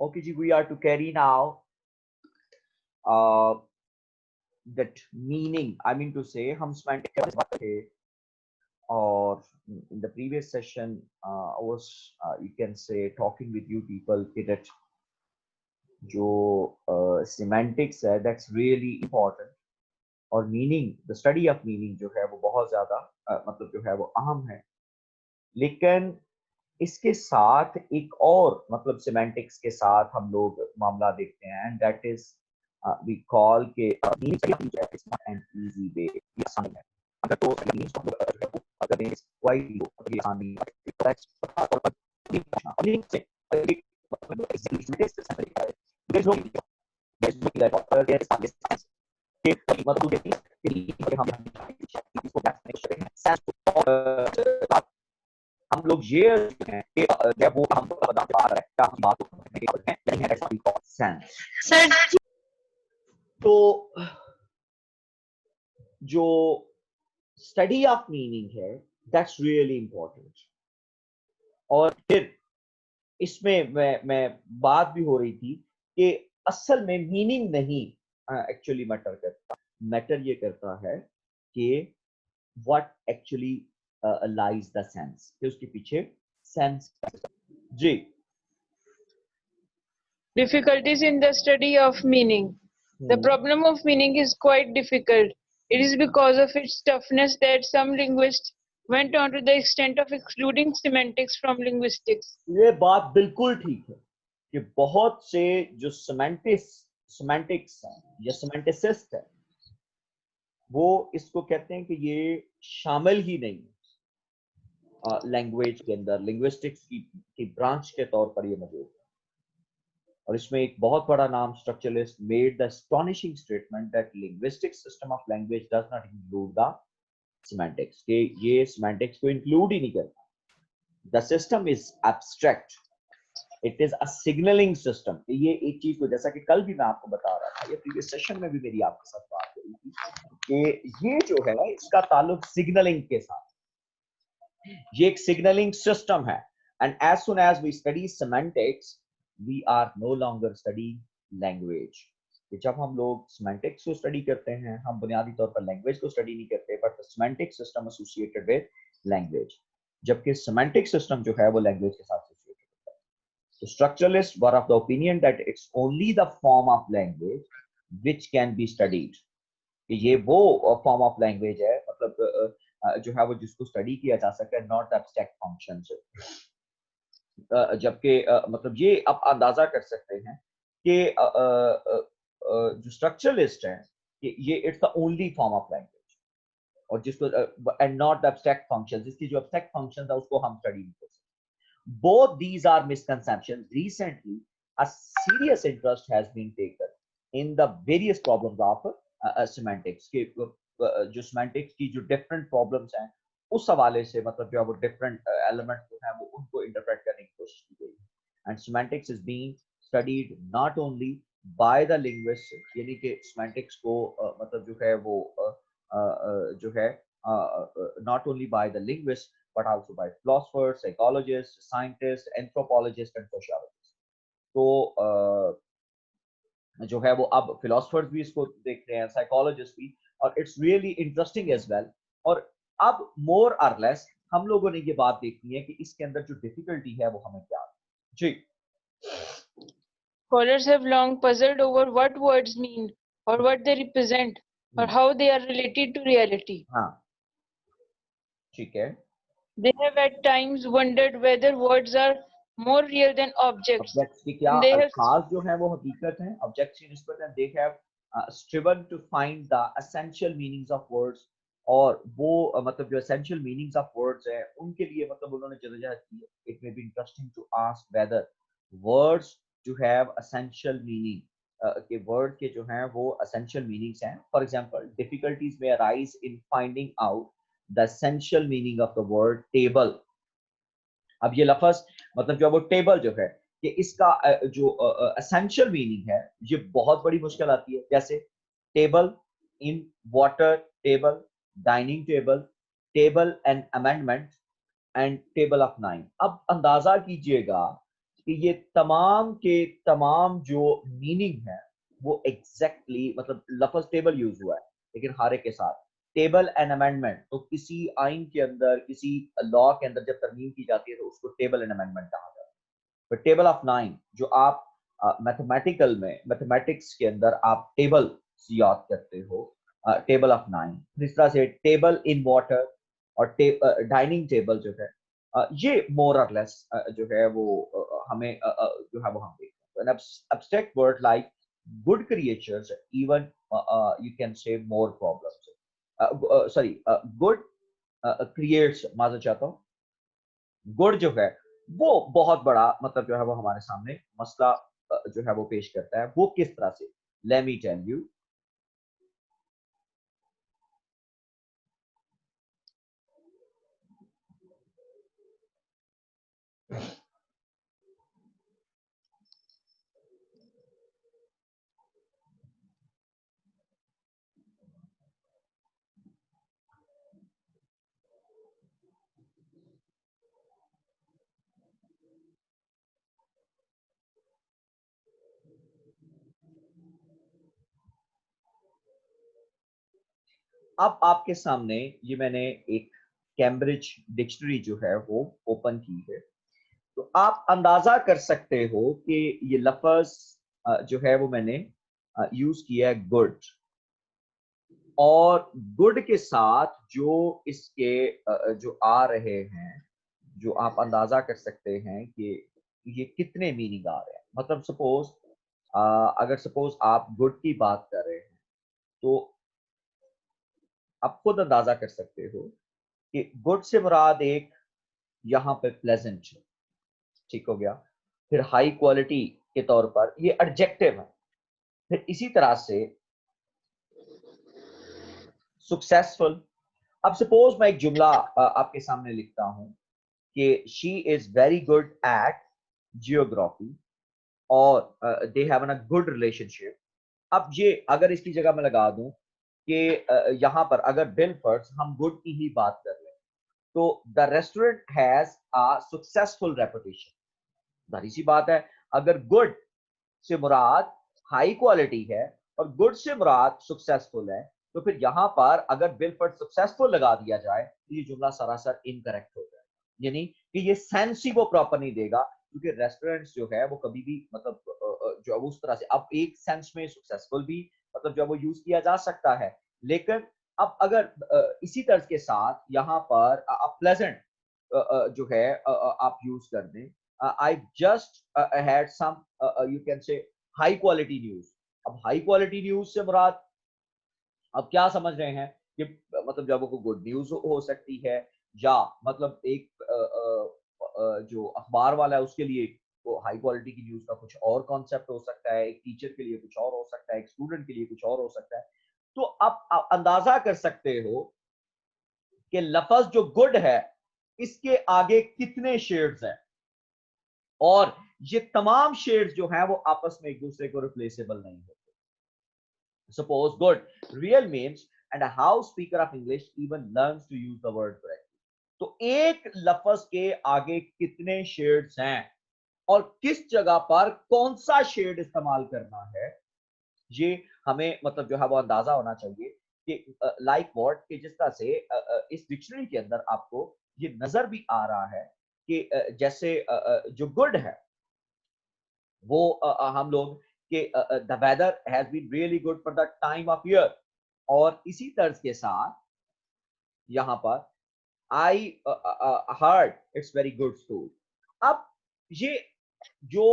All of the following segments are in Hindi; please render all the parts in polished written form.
Okay, ji, we are to carry now uh, that meaning. I mean to say, हम semantic के बात थे और in the previous session I was you can say talking with you people that जो semantics है that's really important और meaning the study of meaning जो है वो बहुत ज़्यादा मतलब जो है वो अहम है लेकिन इसके साथ एक और मतलब सेमेंटिक्स के साथ हम लोग मामला देखते हैं and that is we call के एन इजी वे ये आसान है अगर तो मींस को अगर दें क्वाइट लो अगर ये आसान नहीं है दैट्स और लिंक से एक एग्जीक्यूटिव है देयर नो देयर इज के मतलब कि हम इसको बैक नहीं करेंगे हम लोग ये हैं कि जब वो हमको बता पा रहा है क्या हम बात नहीं है ऐसा भी सेंस सर तो जो स्टडी ऑफ मीनिंग है दैट्स रियली इंपॉर्टेंट और फिर इसमें मैं बात भी हो रही थी कि असल में मीनिंग नहीं एक्चुअली मैटर ये करता है कि what actually lies the sense कि उसके पीछे सेंस जी difficulties in the study of meaning. The problem of meaning is quite difficult. It is because of its toughness that some linguists went on to the extent of excluding semantics from linguistics. ये बात बिल्कुल ठीक है कि बहुत से जो सेमेंटिक्स हैं या सेमेंटिसिस्ट है वो इसको कहते हैं कि ये शामिल ही नहीं लैंग्वेज के अंदर लिंग्विस्टिक्स की ब्रांच के तौर पर ये मौजूद है और इसमें एक बहुत बड़ा नाम structuralist made the astonishing statement that linguistic system of language does not include the semantics कि ये सेमेंटिक्स को इंक्लूड ही नहीं करता the system is abstract it is a signalling system ये एक चीज को जैसा कि कल भी मैं आपको बता रहा था ये प्रीवियस सेशन में भी मेरी आपके साथ बात हुई थी कि ये जो है इसका ताल्लुक सिग्नलिंग के साथ ये एक सिग्नलिंग सिस्टम है and as soon as we study semantics we are no longer study language जब हम लोग सेमेंटिक्स को स्टडी करते हैं हम बुनियादी तौर पर लैंग्वेज को स्टडी नहीं करते but the semantic system associated with language जबकि सेमेंटिक सिस्टम जो है वो लैंग्वेज के साथ एसोसिएटेड होता है तो structuralist were of the opinion that it's only the form of language which can be studied कि ये वो फॉर्म ऑफ लैंग्वेज है मतलब जो है वो जिसको स्टडी किया जा सकता है नॉट एब्स्ट्रैक्ट फंक्शंस जबकि मतलब ये आप अंदाजा कर सकते हैं कि जो स्ट्रक्चरलिस्ट है कि ये it's the only form of language और जिसको and not the abstract functions इसकी जो एब्स्ट्रैक्ट फंक्शंस है उसको हम स्टडी नहीं कर सकते both these are misconceptions recently a serious interest has been taken in the various problems of semantics के जो semantics की जो different problems हैं उस हवाले से मतलब जो है वो different elements जो हैं वो उनको interpret करने की कोशिश की गई है and semantics is being studied not only by the linguists यानी कि semantics को मतलब जो है वो जो है not only by the linguists but also by philosophers, psychologists, scientists, anthropologists and sociologists. तो जो है वो अब फिलोसफर्स भी इसको देख रहे हैं साइकोलॉजिस्ट भी और it's really interesting as well और अब मोर और लेस हम लोगों ने ये बात देखनी है कि इसके अंदर जो डिफिकल्टी है वो हमें क्या है जी Scholars have long puzzled over what words mean or what they represent or how they are related to reality. हाँ ठीक है They have at times wondered whether words are more real than objects. Objects की क्या And they have अल्फाज जो है वो हकीकत है ऑब्जेक्ट्स की निस्बत है they have striven to find the essential meanings of words और वो मतलब जो essential meanings of words है उनके लिए मतलब उन्होंने जदोजहद की है it may be interesting to ask whether words to have essential meaning के वर्ड के जो हैं वो essential meanings हैं for example difficulties may arise in finding out the essential meaning of the word table अब ये लफ्ज मतलब जो वो टेबल जो है कि इसका जो एसेंशियल मीनिंग है ये बहुत बड़ी मुश्किल आती है जैसे table in water table dining table table and amendment and table of nine अब अंदाजा कीजिएगा कि ये तमाम के तमाम जो मीनिंग है वो एग्जैक्टली मतलब लफ्ज टेबल यूज हुआ है लेकिन हर एक के साथ टेबल एंड अमेंडमेंट, तो किसी आइन के अंदर किसी लॉ के अंदर जब तरमीम की जाती है तो उसको टेबल एंड अमेंडमेंट कहा जाता है। तो टेबल ऑफ 9 जो आप मैथमेटिकल में मैथमेटिक्स के अंदर आप टेबल याद करते हो, टेबल ऑफ 9, इस तरह से टेबल इन वाटर और डाइनिंग टेबल जो है ये मोर और लेस जो है वो हमें जो है वो हम देखते हैं। Abstract word like good creatures even you can say more problems, sorry good creates, माजूर चाहता हूँ, गुड जो है वो बहुत बड़ा मतलब जो है वो हमारे सामने मसला जो है वो पेश करता है। वो किस तरह से, लेट मी टेल यू। अब आपके सामने ये मैंने एक कैम्ब्रिज डिक्शनरी जो है वो ओपन की है, तो आप अंदाजा कर सकते हो कि ये लफ्ज जो है वो मैंने यूज किया है गुड, और गुड के साथ जो इसके जो आ रहे हैं, जो आप अंदाजा कर सकते हैं कि ये कितने मीनिंग आ रहे हैं। मतलब सपोज अगर सपोज आप गुड की बात कर रहे हैं तो आप खुद अंदाजा कर सकते हो कि गुड से मुराद एक यहाँ पे प्लेजेंट, ठीक हो गया। फिर हाई क्वालिटी के तौर पर ये एडजेक्टिव है। फिर इसी तरह से सक्सेसफुल। अब सपोज मैं एक जुमला आपके सामने लिखता हूं कि she is very good at geography और they have a good relationship. अब ये अगर इसकी जगह मैं लगा दूं कि यहाँ पर अगर बिल फर्ज हम गुड की ही बात कर लें तो the restaurant has a successful reputation. जाहिर सी बात है, अगर गुड से मुराद हाई क्वालिटी है और गुड से मुराद सक्सेसफुल है, तो फिर यहां पर अगर बिल पर सक्सेसफुल लगा दिया जाए तो ये जुमला सरासर इनकरेक्ट हो जाए, यानी कि ये सेंस ही वो प्रॉपर नहीं देगा, क्योंकि रेस्टोरेंट्स जो है वो कभी भी मतलब जो उस तरह से अब एक सेंस में सक्सेसफुल भी मतलब जो वो यूज किया जा सकता है, लेकिन अब अगर इसी तर्ज के साथ यहाँ पर प्लेजेंट जो है आप यूज कर दें, I just had some you can say high quality news। अब हाई क्वालिटी न्यूज से मुराद अब क्या समझ रहे हैं कि मतलब जब वो गुड न्यूज हो सकती है, या मतलब एक जो अखबार वाला है उसके लिए वो हाई क्वालिटी की न्यूज का कुछ और कॉन्सेप्ट हो सकता है, एक टीचर के लिए कुछ और हो सकता है, एक स्टूडेंट के लिए कुछ और हो सकता है। तो आप अंदाजा कर सकते हो कि लफ्ज जो गुड है इसके आगे कितने शेड्स हैं, और ये तमाम शेड्स जो हैं वो आपस में एक दूसरे को रिप्लेसेबल नहीं होते। Suppose good real means and how speaker of English even learns to use the word correctly. तो एक लफ्ज के आगे कितने शेड्स हैं और किस जगह पर कौन सा शेड इस्तेमाल करना है, ये हमें मतलब जो है वो अंदाजा होना चाहिए कि लाइक व्हाट कि जिस तरह से इस डिक्शनरी के अंदर आपको ये नजर भी आ रहा है कि जैसे जो गुड है वो हम लोग के the weather has been really good for the time of year, और इसी तर्ज के साथ यहाँ पर I heard it's very good school. अब ये जो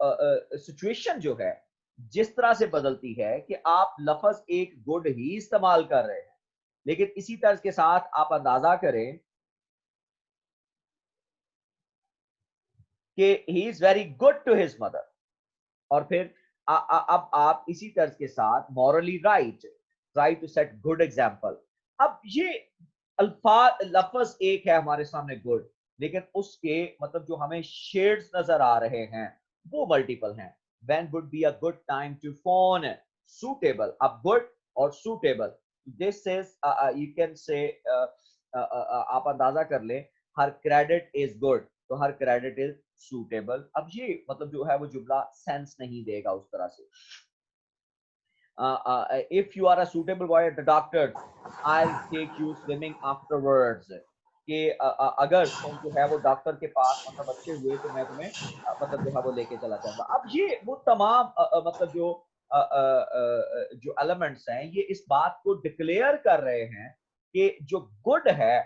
सिचुएशन जो है जिस तरह से बदलती है कि आप लफ्ज एक गुड ही इस्तेमाल कर रहे हैं, लेकिन इसी तर्ज के साथ आप अंदाजा करें कि he is very good to his mother, और फिर अब आप इसी तर्ज के साथ morally right, try to set good example. अब ये अल्फाज लफ्ज एक है हमारे सामने गुड, लेकिन उसके मतलब जो हमें शेड्स नजर आ रहे हैं वो मल्टीपल हैं। When would be a good time to phone, suitable. अब गुड और suitable, this is you can say आप अंदाजा कर ले, हर क्रेडिट इज गुड तो हर क्रेडिट इज suitable. अब ये मतलब जो है वो जुमला सेंस नहीं देगा उस तरह से. If you are a suitable boy at the doctor, I'll take you swimming afterwards. कि अगर तुम जो है वो डॉक्टर के पास मतलब अच्छे हुए तो मैं तुम्हें मतलब जो है वो लेके चला जाऊंगा. अब ये वो तमाम मतलब जो एलिमेंट्स हैं ये इस बात को डिक्लेयर कर रहे हैं कि जो गुड है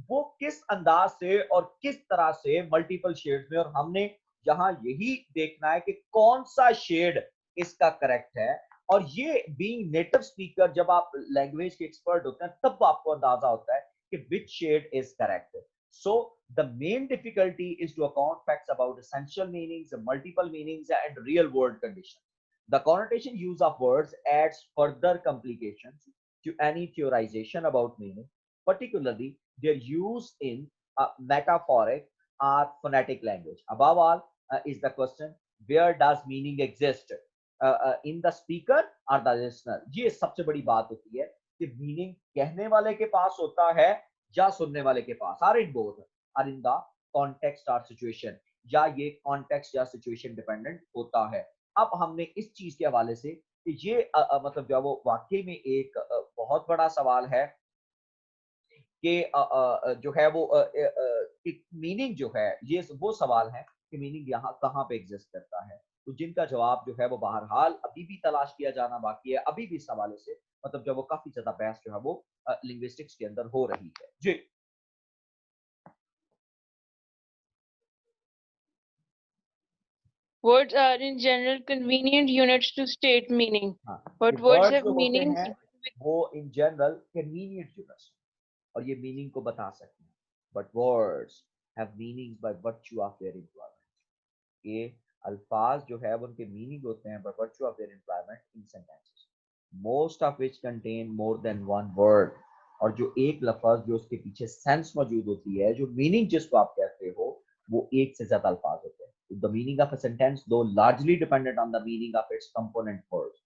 वो किस अंदाज से और किस तरह से मल्टीपल शेड्स में, और हमने यहाँ यही देखना है कि कौन सा शेड इसका करेक्ट है. और ये बीइंग नेटिव स्पीकर, जब आप लैंग्वेज के एक्सपर्ट होते हैं तब आपको अंदाजा होता है कि which shade is correct. So the main difficulty is to account facts about essential meanings, multiple meanings, and real world conditions. The connotation use of words adds further complications to any theorization about meaning, particularly their use in metaphoric or phonetic language. Above all is the question, where does meaning exist? In the speaker or the listener? ये सबसे बड़ी बात होती है कि मीनिंग कहने वाले के पास होता है या सुनने वाले के पास, or in both, or in the context और सिचुएशन, या ये कॉन्टेक्स्ट या सिचुएशन डिपेंडेंट होता है. अब हमने इस चीज के हवाले से कि ये मतलब जो वो वाकई में एक बहुत बड़ा सवाल है कि जो है वो मीनिंग जो है, ये वो सवाल है कि मीनिंग यहाँ कहाँ पे एग्जिस्ट करता है. तो जिनका जवाब जो है वो बहरहाल अभी भी तलाश किया जाना बाकी है. अभी भी इस हवाले से मतलब जब वो काफी ज्यादा बहस जो है वो लिंग्विस्टिक्स के अंदर हो रही है. जी. Words are in general convenient units to state meaning, हाँ, but ये words वर्ड्स have जो होते meanings. हैं वो इन जनरल कन्वीनियंट यूनिट्स और ये मीनिंग को बता सकते हैं. But words have meanings by virtue of their employment. ये अल्फाज जो है वो उनके मीनिंग होते हैं by virtue of their employment in sentences, most of which contain more than one word. और जो एक लफ्ज जो उसके पीछे सेंस मौजूद होती है, जो मीनिंग जिसको आप कहते हो, वो एक से ज्यादा अल्फाज होते हैं. The meaning of a sentence to largely dependent on the meaning of its component words.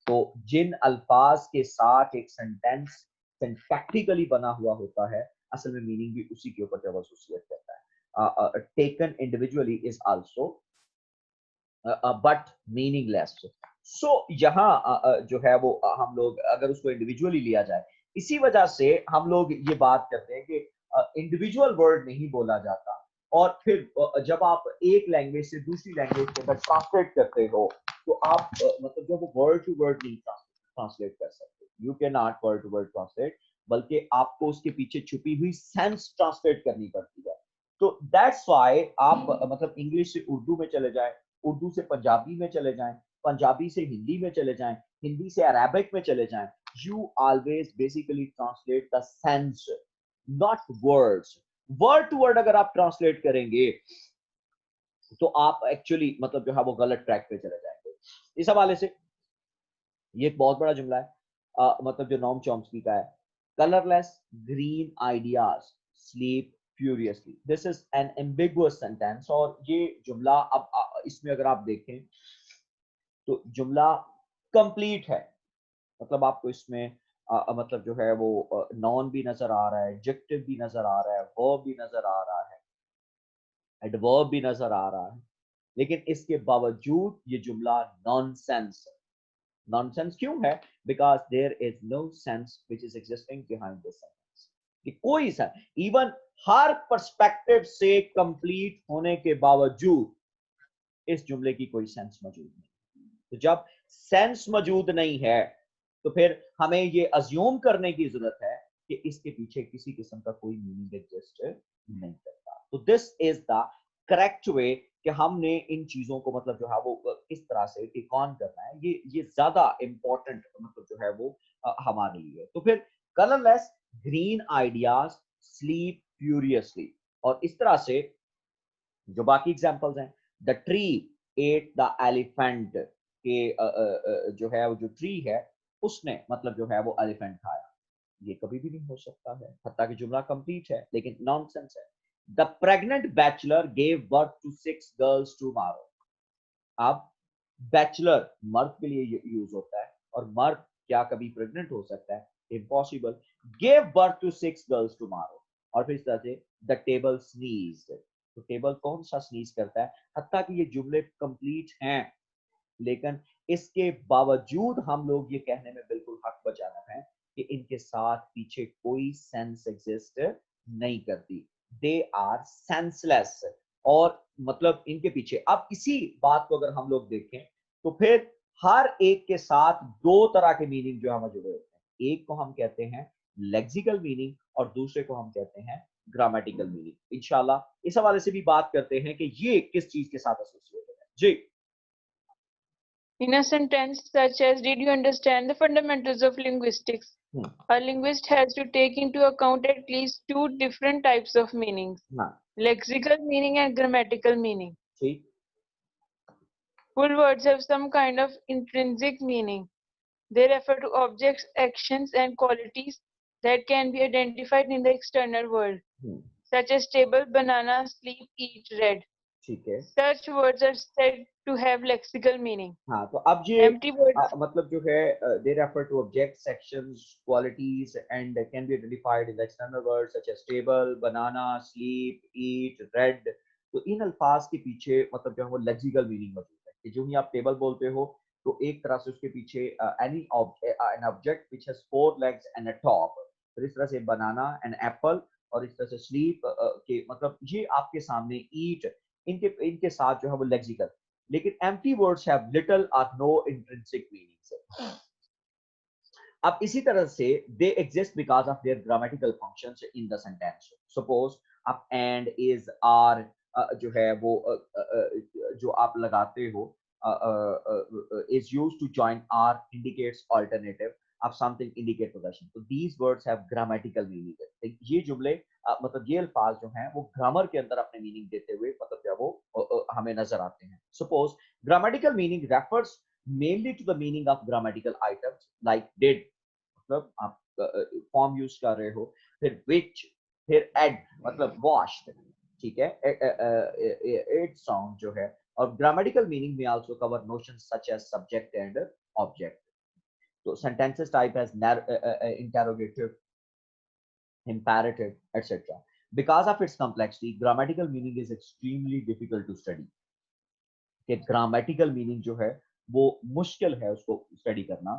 तो जिन अल्फाज के साथ एक सेंटेंस सिंटैक्टिकली बना हुआ होता है, असल में मीनिंग भी उसी के ऊपर जब एसोसिएट करता है. Taken individually is also but meaningless. So यहाँ जो है वो हम लोग अगर उसको इंडिविजुअली लिया जाए, इसी वजह से हम लोग ये बात करते हैं कि इंडिविजुअल वर्ड नहीं बोला जाता. और फिर जब आप एक लैंग्वेज से दूसरी लैंग्वेज के अंदर ट्रांसलेट करते हो तो आप मतलब जब वो वर्ड टू वर्ड नहीं ट्रांसलेट कर सकते. You can not word to word translate, बल्कि आपको उसके पीछे छुपी हुई सेंस ट्रांसलेट करनी पड़ती है. तो दैट्स व्हाई आप मतलब इंग्लिश से उर्दू में चले जाएं, उर्दू से पंजाबी में चले जाएं, पंजाबी से हिंदी में चले जाएं, हिंदी से अरेबिक में चले जाएं, you always basically translate the sense, not words. Word to word अगर आप ट्रांसलेट करेंगे तो आप एक्चुअली मतलब जो है वो गलत ट्रैक पे चले जाएंगे. इस हवाले से ये एक बहुत बड़ा जुमला है, मतलब जो नॉम चॉम्स्की का है, colourless green ideas sleep furiously. This is an ambiguous sentence. और ये जुमला अब इसमें अगर आप देखें तो जुमला कंप्लीट है. मतलब आपको इसमें मतलब जो है वो नॉन भी नजर आ रहा है, एडजेक्टिव भी नजर आ रहा है, वर्ब भी नजर आ रहा है, एडवर्ब भी नजर आ रहा है, लेकिन इसके बावजूद ये जुमला नॉनसेंस है. नॉनसेंस क्यों है? Because there is no sense which is existing behind this sentence. कि कोई सा इवन हर पर्सपेक्टिव से कंप्लीट होने के बावजूद इस जुमले की कोई सेंस मौजूद नहीं. तो जब सेंस मौजूद नहीं है तो फिर हमें ये अज्यूम करने की जरूरत है कि इसके पीछे किसी किस्म का कोई मीनिंग एग्जिस्ट नहीं करता. तो this is the correct way कि हमने इन चीजों को मतलब जो है वो किस तरह से टेक ऑन करना है. ये ज्यादा इंपॉर्टेंट मतलब जो है वो हमारे लिए. तो फिर colourless green ideas sleep furiously. और इस तरह से जो बाकी एग्जांपल्स हैं, the tree at the elephant, के जो है वो जो ट्री है उसने मतलब जो है वो एलिफेंट खाया. ये कभी भी नहीं हो सकता है, हत्ता कि जुमला कंप्लीट है लेकिन नॉनसेंस है. The pregnant bachelor gave birth to 6 girls tomorrow. अब बैचलर मर्द के लिए यूज होता है और मर्द क्या कभी प्रेग्नेंट हो सकता है? Impossible. Gave birth to 6 girls tomorrow. और फिर इस तरह से द टेबल स्नीज्ड. तो टेबल कौन सा स्नीज करता है, हत्ता कि ये जुमले कंप्लीट हैं, लेकिन इसके बावजूद हम लोग ये कहने में बिल्कुल हक बजाना है कि इनके साथ पीछे कोई सेंस एग्जिस्ट नहीं करती, दे आर सेंसलेस। और मतलब इनके पीछे, अब इसी बात को अगर हम लोग देखें तो फिर हर एक के साथ दो तरह के मीनिंग जो हमें जुड़े होते हैं, एक को हम कहते हैं लेक्सिकल मीनिंग और दूसरे को हम कहते हैं ग्रामेटिकल मीनिंग। इंशाल्लाह इस हवाले से भी बात करते हैं कि ये किस चीज के साथ एसोसिएटेड है। जी In a sentence such as, did you understand the fundamentals of linguistics? A linguist has to take into account at least two different types of meanings, हाँ lexical meaning and grammatical meaning. ठीक Full words have some kind of intrinsic meaning. They refer to objects, actions, and qualities that can be identified in the external world, such as table, banana, sleep, eat, read. ठीक है। Such words are said to have lexical meaning. हाँ तो अब ये Empty words. मतलब जो है they refer to objects, sections, qualities and can be identified in the external words such as table, banana, sleep, eat, read। तो इन अल्फाज के पीछे मतलब जो है वो लेक्सिकल मीनिंग मौजूद है कि जो ही आप टेबल बोलते हो तो एक तरह से उसके पीछे any an object which has four legs and a top, तो इस तरह से बनाना एंड एप्पल, और इस तरह से स्लीप के मतलब ये आपके सामने ईट, इनके इनके साथ जो है वो लेक्सिकल। लेकिन empty words have little or no intrinsic meanings। अब इसी तरह से they exist because of their grammatical functions in the sentence। Suppose आप and, is, are जो है वो जो आप लगाते हो is used to join are indicates alternative of something indicate possession। तो these words have grammatical meaning। ये जुमले मतलब ये अल्फाज जो हैं वो ग्रामर के अंदर अपने मीनिंग देते हुए मतलब क्या वो हमें नजर आते हैं। Suppose grammatical meaning refers mainly to the meaning of grammatical items like did, मतलब आप फॉर्म यूज कर रहे हो, फिर which, फिर एड मतलब washed, ठीक है, इट साउंड जो है। और ग्रामेटिकल मीनिंग में also cover notions such as subject and object. तो sentences type as interrogative, imperative, etc. Because of its complexity, grammatical meaning is extremely difficult to study। कि grammatical meaning जो है वो मुश्किल है उसको स्टडी करना।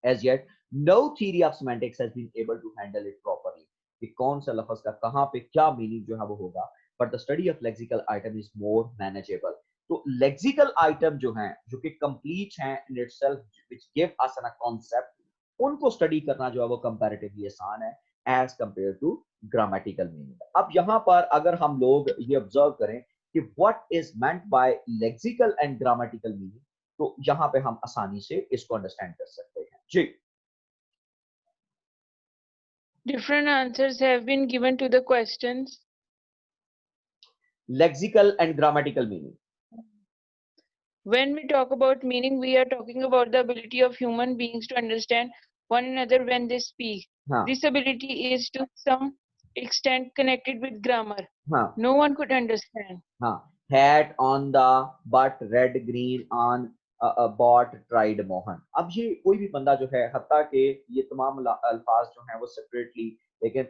As yet, no theory of semantics has been able to handle it properly। कि कौन सा लफ्ज का कहाँ पे क्या मीनिंग जो है वो होगा। But the study of lexical item is more manageable। तो lexical item जो हैं जो कि complete हैं in itself, which give us a concept, उनको स्टडी करना जो है वो कंपैरेटिवली आसान है as compare to grammatical meaning. अब यहाँ पर अगर हम लोग ये ऑब्जर्व करें कि what is meant by lexical and grammatical meaning, तो यहाँ पे हम आसानी से इसको अंडरस्टैंड कर सकते हैं। जी Different answers have been given to the questions. Lexical and grammatical meaning, When we talk about meaning, we are talking about the ability of human beings to understand one another when they speak. हाँ This ability is to some extent connected with grammar. हाँ No one could understand. हाँ, hat on the but red green on bought tried Mohan. अब ये कोई भी बंदा जो है हत्ता के ये तमाम अल्फाज जो हैं वो सेपरेटली लेकिन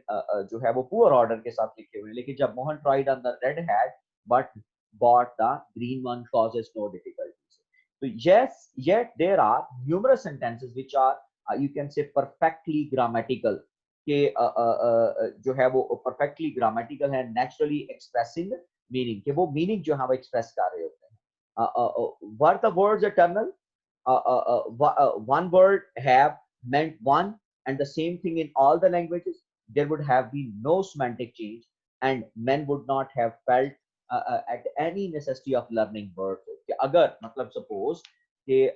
जो है वो पुअर ऑर्डर के साथ लिखे हुए हैं, लेकिन जब Mohan tried on the red hat but bought the green one causes no difficulties। तो yes yet there are numerous sentences which are you can say perfectly grammatical के जो है वो परफेक्टली ग्रामेटिकल है, नेचुरली एक्सप्रेसिंग मीनिंग के वो मीनिंग जो है वो एक्सप्रेस कर रहे होते हैं। Were the words eternal, one word have meant one and the same thing in all the languages, there would have been no semantic change and men would not have felt at any necessity of learning words। कि अगर मतलब सपोज कि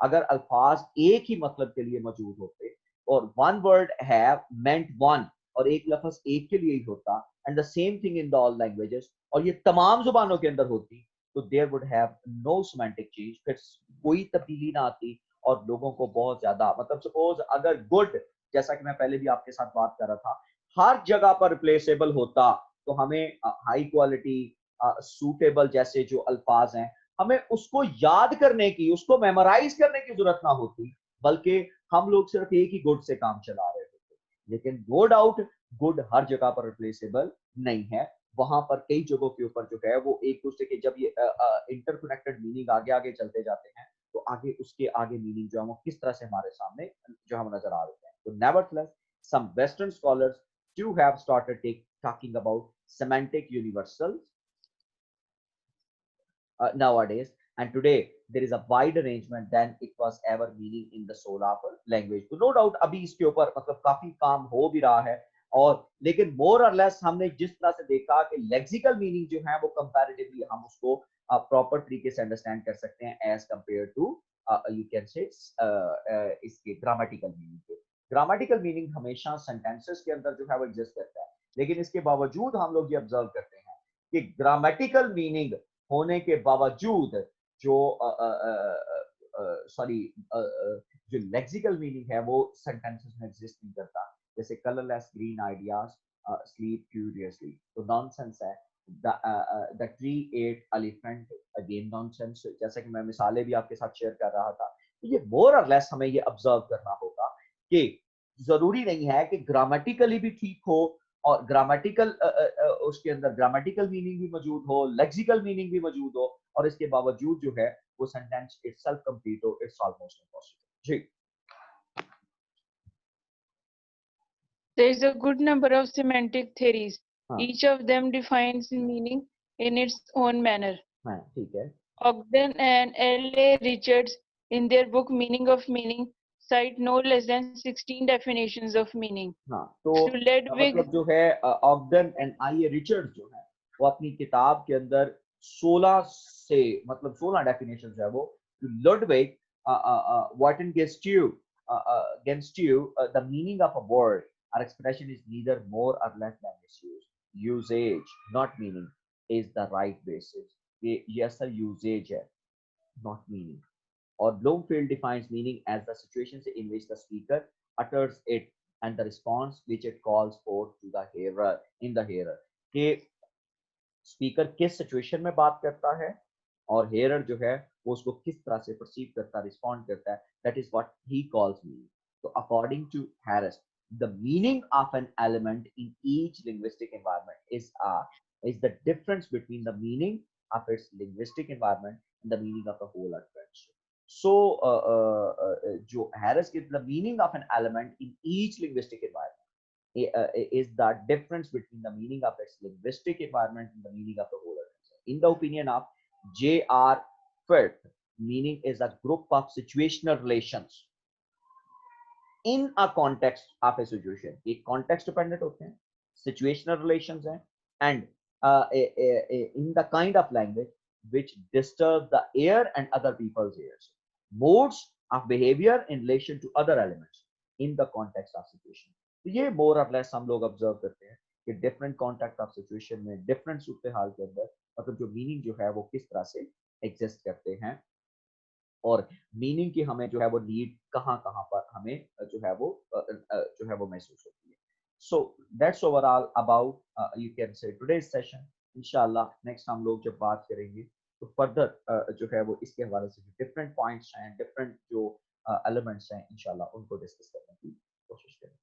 अगर अल्फाज एक ही मतलब के लिए मौजूद होते और one word have meant one और एक लफ्ज एक के लिए ही होता and the same thing in the all languages और ये तमाम जुबानों के अंदर होती, तो there would have no semantic change, फिर कोई तब्दीली ना आती और लोगों को बहुत ज्यादा मतलब सपोज अगर गुड, जैसा कि मैं पहले भी आपके साथ बात कर रहा था, हर जगह पर रिप्लेसेबल होता तो हमें हाई क्वालिटी सूटेबल जैसे जो अल्फाज हैं हमें उसको याद करने की, उसको मेमोराइज करने की जरूरत ना होती, बल्कि हम लोग सिर्फ एक ही गुड से काम चला रहे होते। लेकिन नो डाउट गुड हर जगह पर रिप्लेसेबल नहीं है, वहां पर कई जगहों के ऊपर जो है वो एक दूसरे के जब ये इंटरकनेक्टेड मीनिंग आगे आगे चलते जाते हैं तो आगे उसके आगे मीनिंग जो है वो किस तरह से हमारे सामने जो हम नजर आ रहे हैं। तो nevertheless some western scholars do have started talking about semantic universals nowadays, and today there is a wide arrangement than it was ever meaning in the soul of a language. तो no doubt अभी इसके ऊपर मतलब काफी काम हो भी रहा है, और लेकिन मोर और लेस हमने जिस तरह से देखा कि लेक्सिकल मीनिंग जो है वो कंपैरेटिवली हम उसको प्रॉपर तरीके से अंडरस्टैंड कर सकते हैं as compare to you can say इसके ग्रामेटिकल मीनिंग के। ग्रामेटिकल मीनिंग हमेशा सेंटेंसेस के अंदर जो है वो एग्जिस्ट करता है, लेकिन इसके बावजूद हम लोग ये ऑब्जर्व करते हैं कि ग्रामेटिकल मीनिंग होने के बावजूद जो सॉरी जो लेक्सिकल मीनिंग है वो सेंटेंसेस में एग्जिस्ट नहीं करता। जैसे colourless green ideas sleep curiously, तो नॉनसेंस है। The tree eight elephant, again nonsense. जैसे कि मैं मिसालें भी आपके साथ शेयर कर रहा था, तो ये मोर और लेस हमें ये ऑब्जर्व करना होगा कि जरूरी नहीं है कि ग्रामेटिकली भी ठीक हो और ग्रामेटिकल उसके अंदर ग्रामेटिकल मीनिंग भी मौजूद हो, लेक्सिकल मीनिंग भी मौजूद हो, और इसके बावजूद जो है वो सेंटेंस इटसेल्फ कंप्लीट हो। It's almost impossible. जी There is a good number of semantic theories. हाँ Each of them defines meaning in its own manner. हाँ ठीक है। Ogden and L.A. Richards, in their book Meaning of Meaning, cite no less than 16 definitions of meaning. हाँ तो To Ludwig, मतलब जो है ऑग्डन एंड आई रिचर्ड जो है वो अपनी किताब के अंदर 16 से मतलब 16 डेफिनेशन जो है वो Ludwig Waitengestiu the meaning of a word or expression is neither more or less than its use. Usage, not meaning, is the right basis. ये असल यूसेज है, not meaning. Or Bloomfield defines meaning as the situations in which the speaker utters it and the response which it calls forth to the hearer in the hearer, कि स्पीकर किस सिचुएशन में बात करता है और हेयर जो है वो उसको किस तरह से परसीव करता है, रिस्पॉन्ड करता है, that is what he calls meaning. तो according to Harris, the meaning of an element in each linguistic environment is the difference between the meaning of its linguistic environment and the meaning of the whole utterance. So जो Harris gives the meaning of an element in each linguistic environment is the difference between the meaning of its linguistic environment and the meaning of the whole utterance. In the opinion of J.R. Firth, meaning is a group of situational relations in a context of a situation. एक context dependent होते हैं, situational relations हैं, and in the kind of language which disturb the ear and other people's ears. Modes of behavior in relation to other elements in the context of situation. तो ये मोर और लेस हम लोग ऑब्जर्व करते हैं कि डिफरेंट कॉन्टेक्ट ऑफ सिचुएशन में डिफरेंट सूरत हाल के अंदर मतलब जो मीनिंग जो है वो किस तरह से एग्जिस्ट करते हैं, और मीनिंग की हमें जो है वो नीड कहाँ कहाँ पर हमें जो है वो महसूस होती है। So that's overall about you can से टुडेज सेशन। इंशाल्लाह नेक्स्ट हम लोग जब बात करेंगे तो फर्दर जो है वो इसके हवाले से जो डिफरेंट पॉइंट्स हैं, डिफरेंट जो एलिमेंट्स हैं, इंशाल्लाह उनको डिस्कस करने की कोशिश करेंगे।